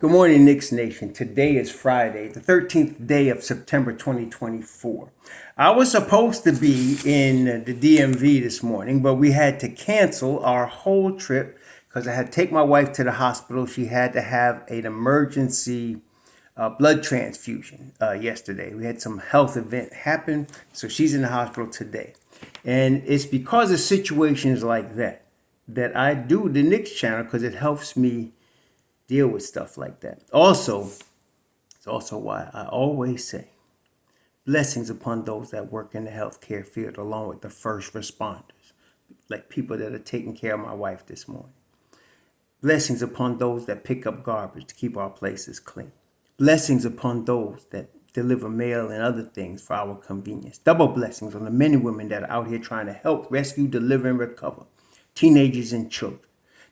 Good morning, Knicks Nation. Today is Friday, the 13th day of September 2024. I was supposed to be in the DMV this morning, but we had to cancel our whole trip because I had to take my wife to the hospital. She had to have an emergency blood transfusion yesterday. We had some health event happen, so she's in the hospital today. And it's because of situations like that that I do the Knicks channel, because it helps me deal with stuff like that. It's also why I always say blessings upon those that work in the healthcare field, along with the first responders, like people that are taking care of my wife this morning. Blessings upon those that pick up garbage to keep our places clean. Blessings upon those that deliver mail and other things for our convenience. Double blessings on the men and women that are out here trying to help rescue, deliver, and recover teenagers and children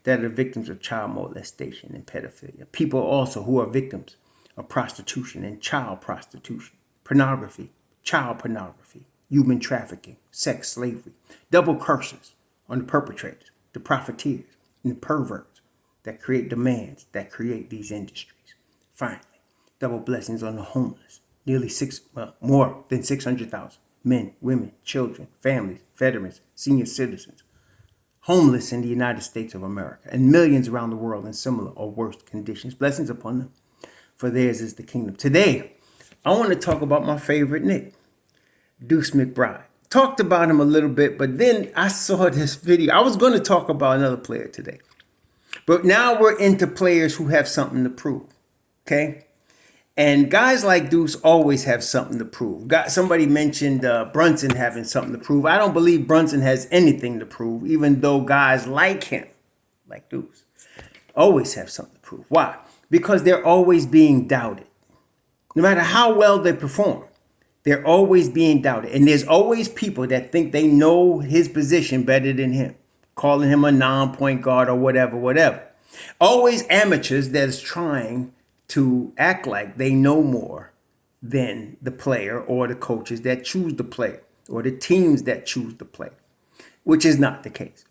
that are victims of child molestation and pedophilia. People also who are victims of prostitution and child prostitution, pornography, child pornography, human trafficking, sex slavery. Double curses on the perpetrators, the profiteers, and the perverts that create demands that create these industries. Finally, double blessings on the homeless. More than 600,000 men, women, children, families, veterans, senior citizens, homeless in the United States of America, and millions around the world in similar or worse conditions. Blessings upon them, for theirs is the kingdom. Today, I want to talk about my favorite Knick, Deuce McBride. Talked about him a little bit, but then I saw this video. I was going to talk about another player today, but now we're into players who have something to prove, okay? And guys like Deuce always have something to prove. Somebody mentioned Brunson having something to prove. I don't believe Brunson has anything to prove, even though guys like him, like Deuce, always have something to prove. Why? Because they're always being doubted. No matter how well they perform, they're always being doubted. And there's always people that think they know his position better than him, calling him a non-point guard or whatever. Always amateurs that is trying to act like they know more than the player or the coaches that choose the player or the teams that choose the player, which is not the case.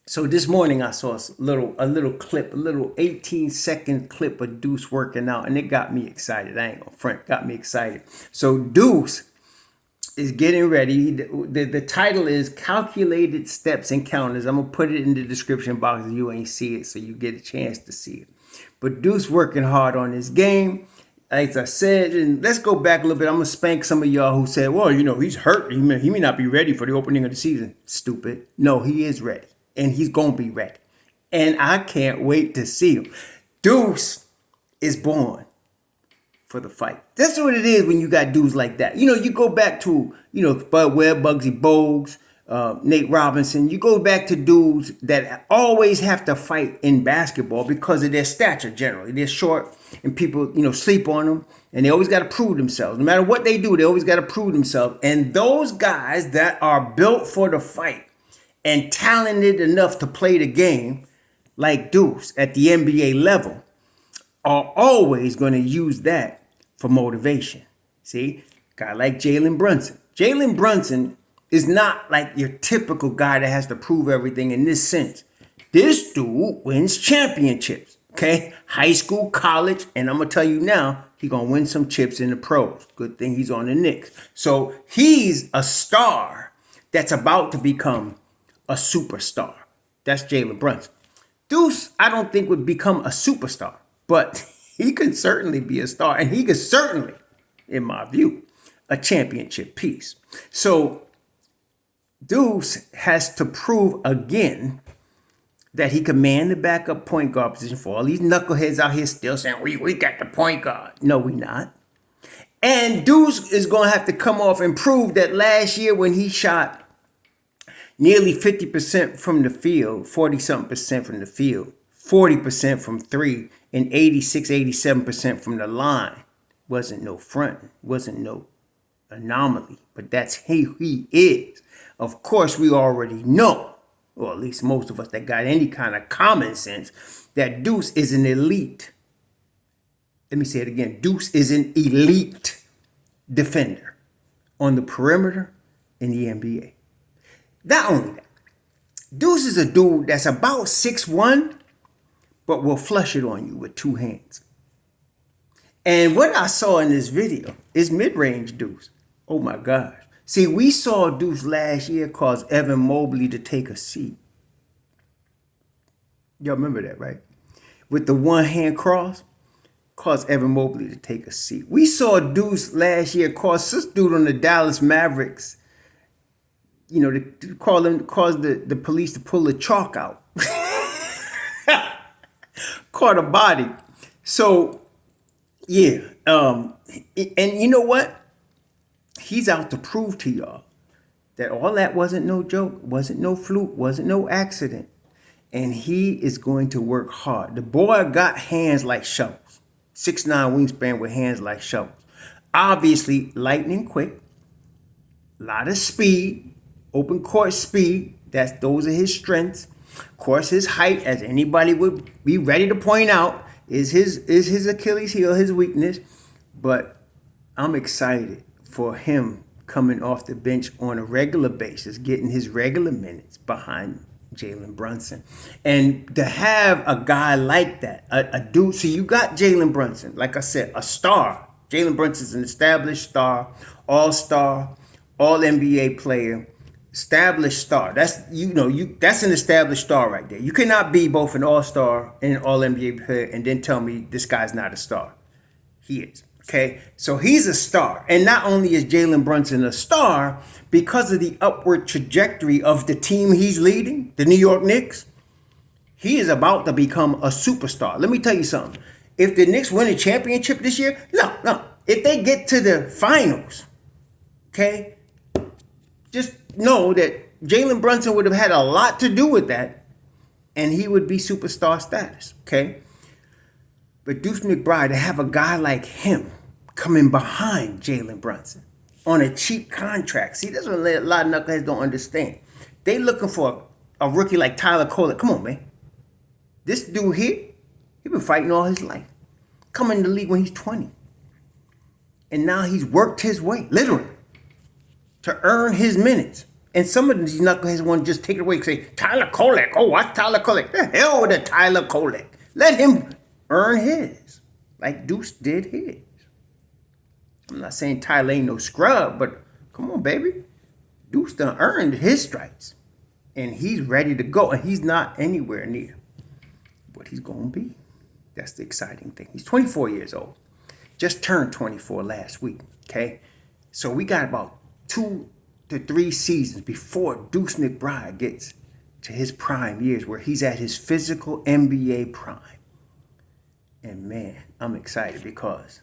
So this morning I saw a little 18-second clip of Deuce working out, and it got me excited. I ain't gonna front, got me excited. So Deuce is getting ready. The title is Calculated Steps and Counters. I'm gonna put it in the description box if you ain't see it, so you get a chance to see it. But Deuce working hard on his game. As I said, and let's go back a little bit. I'm going to spank some of y'all who said, well, he's hurt. He may not be ready for the opening of the season. Stupid. No, he is ready. And he's going to be ready. And I can't wait to see him. Deuce is born for the fight. That's what it is when you got dudes like that. You go back to, Bud Webb, Bugsy Bogues, Nate Robinson. You go back to dudes that always have to fight in basketball because of their stature. Generally, they're short, and people sleep on them, and they always got to prove themselves. No matter what they do, they always got to prove themselves. And those guys that are built for the fight and talented enough to play the game, like Deuce at the NBA level, are always going to use that for motivation. See, guy like Jalen Brunson. Jalen Brunson is not like your typical guy that has to prove everything in this sense. This dude wins championships, okay? High school, college, and I'm going to tell you now, he's going to win some chips in the pros. Good thing he's on the Knicks. So he's a star that's about to become a superstar. That's Jalen Brunson. Deuce, I don't think would become a superstar, but he could certainly be a star, and he could certainly, in my view, a championship piece. So Deuce has to prove again that he can man the backup point guard position for all these knuckleheads out here still saying, we got the point guard. No, we not. And Deuce is going to have to come off and prove that last year when he shot nearly 50% from the field, 40-something% from the field, 40% from three, and 87% from the line, wasn't no front, wasn't no anomaly, but that's who he is. Of course, we already know, or at least most of us that got any kind of common sense, that Deuce is an elite. Let me say it again. Deuce is an elite defender on the perimeter in the NBA. Not only that, Deuce is a dude that's about 6'1", but will flush it on you with two hands. And what I saw in this video is mid-range Deuce. Oh my gosh. See, we saw Deuce last year cause Evan Mobley to take a seat. Y'all remember that, right? With the one hand cross, caused Evan Mobley to take a seat. We saw Deuce last year cause this dude on the Dallas Mavericks, to cause the police to pull the chalk out. Caught a body. So, yeah. And you know what? He's out to prove to y'all that all that wasn't no joke, wasn't no fluke, wasn't no accident. And he is going to work hard. The boy got hands like shovels. 6'9" wingspan with hands like shovels. Obviously, lightning quick. A lot of speed. Open court speed. Those are his strengths. Of course, his height, as anybody would be ready to point out, is his Achilles heel, his weakness. But I'm excited for him coming off the bench on a regular basis, getting his regular minutes behind Jalen Brunson. And to have a guy like that, a dude, so you got Jalen Brunson, like I said, a star. Jalen Brunson's an established star, all-star, all-NBA player, established star. That's that's an established star right there. You cannot be both an all-star and an all-NBA player and then tell me this guy's not a star. He is. Okay, so he's a star. And not only is Jalen Brunson a star, because of the upward trajectory of the team he's leading, the New York Knicks, he is about to become a superstar. Let me tell you something. If the Knicks win a championship this year, no. If they get to the finals, okay, just know that Jalen Brunson would have had a lot to do with that, and he would be superstar status, okay? But Deuce McBride, to have a guy like him coming behind Jalen Brunson on a cheap contract. See, that's what a lot of knuckleheads don't understand. They looking for a rookie like Tyler Kolek. Come on, man. This dude here, he been fighting all his life. Coming in the league when he's 20. And now he's worked his way, literally, to earn his minutes. And some of these knuckleheads want to just take it away and say, Tyler Kolek. Oh, what's Tyler Kolek? The hell with the Tyler Kolek. Let him earn his, like Deuce did his. I'm not saying Tyler ain't no scrub, but come on, baby. Deuce done earned his stripes. And he's ready to go. And he's not anywhere near what he's going to be. That's the exciting thing. He's 24 years old. Just turned 24 last week, okay? So we got about 2 to 3 seasons before Deuce McBride gets to his prime years where he's at his physical NBA prime. And man, I'm excited because,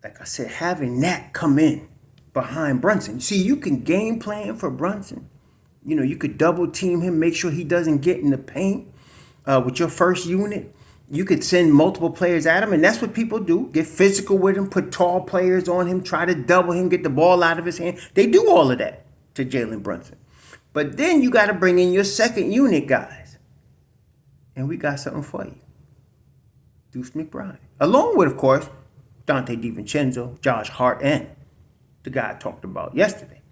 like I said, having that come in behind Brunson. See, you can game plan for Brunson. You could double team him, make sure he doesn't get in the paint with your first unit. You could send multiple players at him, and that's what people do. Get physical with him, put tall players on him, try to double him, get the ball out of his hand. They do all of that to Jalen Brunson. But then you got to bring in your second unit guys. And we got something for you. Deuce McBride. Along with, of course, Dante DiVincenzo, Josh Hart, and the guy I talked about yesterday,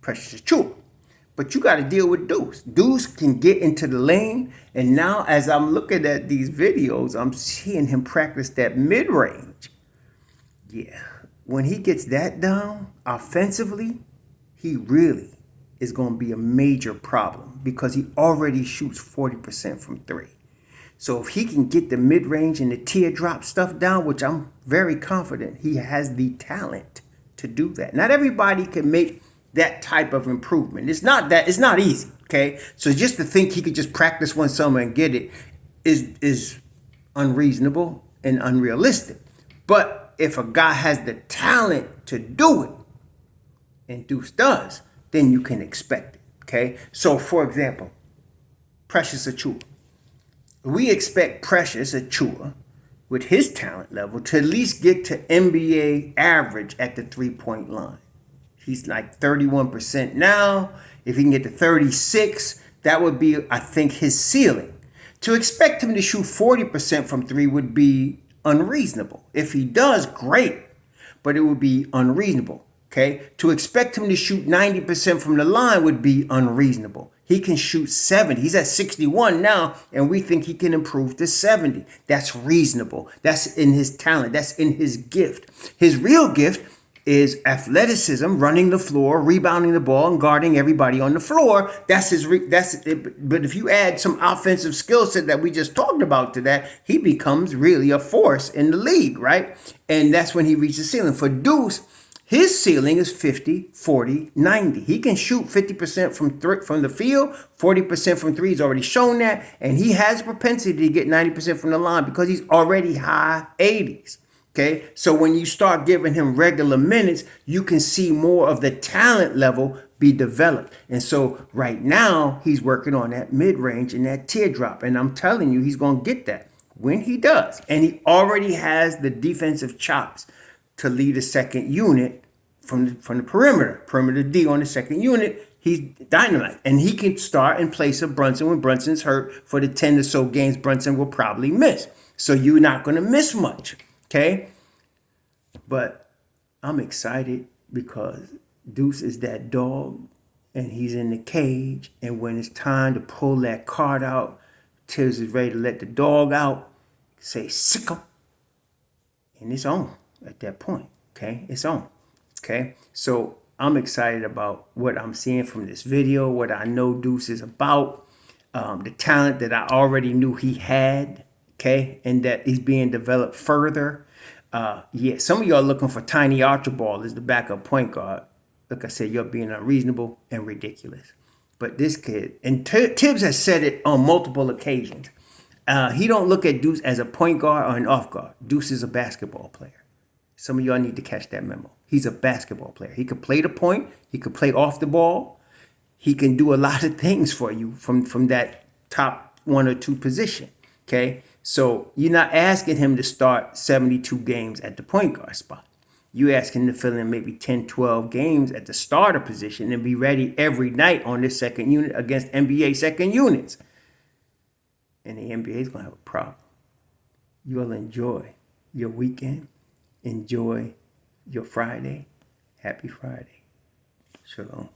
Precious Achiuwa. But you got to deal with Deuce. Deuce can get into the lane. And now as I'm looking at these videos, I'm seeing him practice that mid-range. Yeah. When he gets that down offensively, he really is going to be a major problem because he already shoots 40% from 3. So if he can get the mid-range and the teardrop stuff down, which I'm very confident he has the talent to do that. Not everybody can make that type of improvement. It's not easy, okay? So just to think he could just practice one summer and get it is unreasonable and unrealistic. But if a guy has the talent to do it, and Deuce does, then you can expect it, okay? So for example, Precious Achiuwa. We expect Precious Achiuwa, with his talent level, to at least get to NBA average at the 3-point line. He's like 31% now. If he can get to 36, that would be, I think, his ceiling. To expect him to shoot 40% from 3 would be unreasonable. If he does, great, but it would be unreasonable, okay? To expect him to shoot 90% from the line would be unreasonable. He can shoot 70. He's at 61 now, and we think he can improve to 70. That's reasonable. That's in his talent. That's in his gift. His real gift is athleticism, running the floor, rebounding the ball, and guarding everybody on the floor. That's his. But if you add some offensive skill set that we just talked about to that, he becomes really a force in the league, right? And that's when he reaches the ceiling. For Deuce, his ceiling is 50, 40, 90. He can shoot 50% from the field, 40% from three. He's already shown that. And he has a propensity to get 90% from the line because he's already high 80s. Okay, so when you start giving him regular minutes, you can see more of the talent level be developed. And so right now, he's working on that mid-range and that teardrop. And I'm telling you, he's going to get that when he does. And he already has the defensive chops to lead a second unit from the perimeter D on the second unit. He's dynamite. And he can start in place of Brunson when Brunson's hurt. For the 10 or so games Brunson will probably miss. So you're not going to miss much. Okay, but I'm excited because Deuce is that dog and he's in the cage. And when it's time to pull that card out, Tibbs is ready to let the dog out, say, sick him. And it's on at that point. Okay, it's on. Okay, so I'm excited about what I'm seeing from this video, what I know Deuce is about, the talent that I already knew he had. Okay, and that he's being developed further. Yeah, some of y'all looking for Tiny Archibald as the backup point guard. Like I said, you're being unreasonable and ridiculous. But this kid, and Tibbs has said it on multiple occasions, he don't look at Deuce as a point guard or an off guard. Deuce is a basketball player. Some of y'all need to catch that memo. He's a basketball player. He could play the point. He could play off the ball. He can do a lot of things for you from that top 1 or 2 position. Okay, so you're not asking him to start 72 games at the point guard spot. You ask him to fill in maybe 10, 12 games at the starter position and be ready every night on this second unit against NBA second units. And the NBA is going to have a problem. You'll enjoy your weekend. Enjoy your Friday. Happy Friday. Shalom.